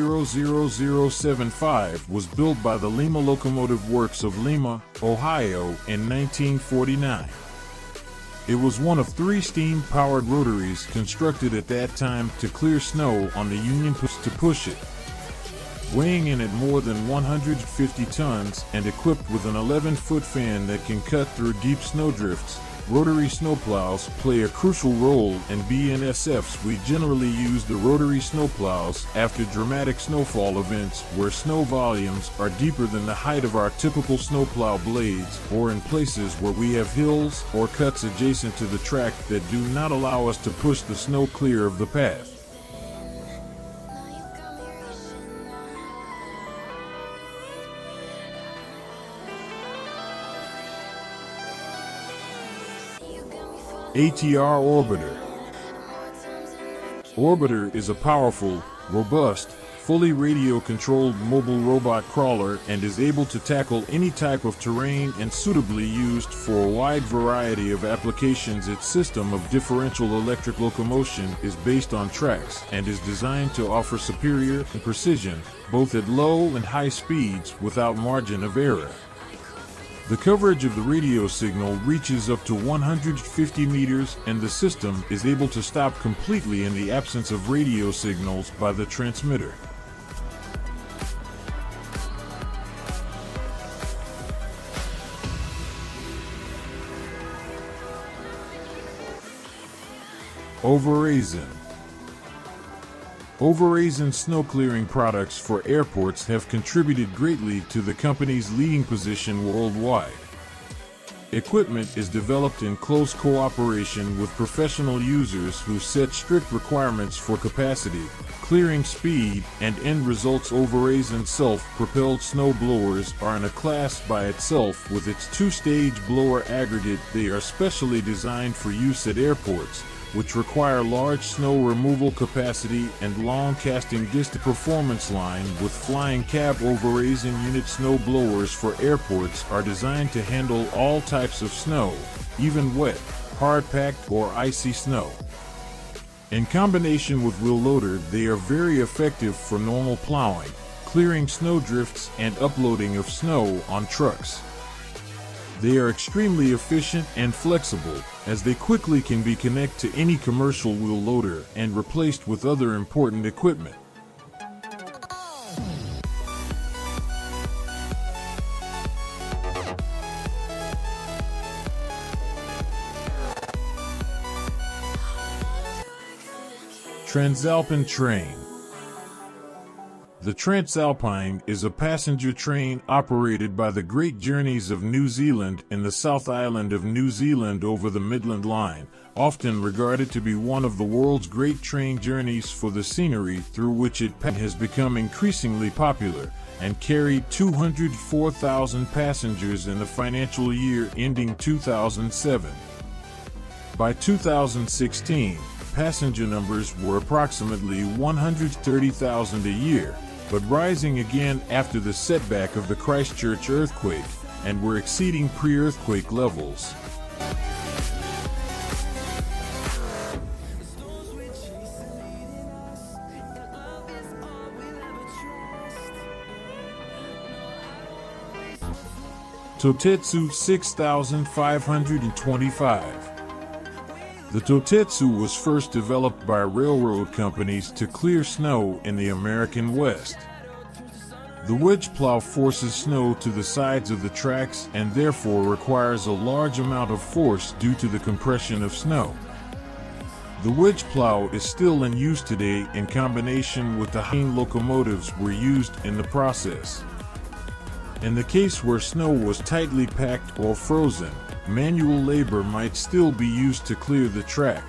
00075 was built by the Lima Locomotive Works of Lima, Ohio in 1949. It was one of 3 steam-powered rotaries constructed at that time to clear snow on the Union to push it. Weighing in at more than 150 tons and equipped with an 11-foot fan that can cut through deep snowdrifts, rotary snowplows play a crucial role in BNSFs. We generally use the rotary snowplows after dramatic snowfall events where snow volumes are deeper than the height of our typical snowplow blades, or in places where we have hills or cuts adjacent to the track that do not allow us to push the snow clear of the path. ATR Orbiter. Orbiter is a powerful, robust, fully radio-controlled mobile robot crawler and is able to tackle any type of terrain and suitably used for a wide variety of applications. Its system of differential electric locomotion is based on tracks and is designed to offer superior precision, both at low and high speeds without margin of error. The coverage of the radio signal reaches up to 150 meters, and the system is able to stop completely in the absence of radio signals by the transmitter. Overrazen. Overrazen snow clearing products for airports have contributed greatly to the company's leading position worldwide. Equipment is developed in close cooperation with professional users who set strict requirements for capacity, clearing speed, and end results. Overrazen self-propelled snow blowers are in a class by itself with its 2-stage blower aggregate. They are specially designed for use at airports, which require large snow removal capacity and long casting distance. Performance line with flying cab. Overrazen unit snow blowers for airports are designed to handle all types of snow, even wet, hard-packed, or icy snow. In combination with wheel loader, they are very effective for normal plowing, clearing snowdrifts, and uploading of snow on trucks. They are extremely efficient and flexible, as they quickly can be connected to any commercial wheel loader and replaced with other important equipment. Transalpine train. The Transalpine is a passenger train operated by the Great Journeys of New Zealand in the South Island of New Zealand over the Midland Line, often regarded to be one of the world's great train journeys for the scenery through which it has become increasingly popular, and carried 204,000 passengers in the financial year ending 2007. By 2016, passenger numbers were approximately 130,000 a year, but rising again after the setback of the Christchurch earthquake, and were exceeding pre-earthquake levels. Totetsu 6525. The Totetsu was first developed by railroad companies to clear snow in the American West. The wedge plow forces snow to the sides of the tracks and therefore requires a large amount of force due to the compression of snow. The wedge plow is still in use today in combination with the steam locomotives were used in the process. In the case where snow was tightly packed or frozen, manual labor might still be used to clear the track.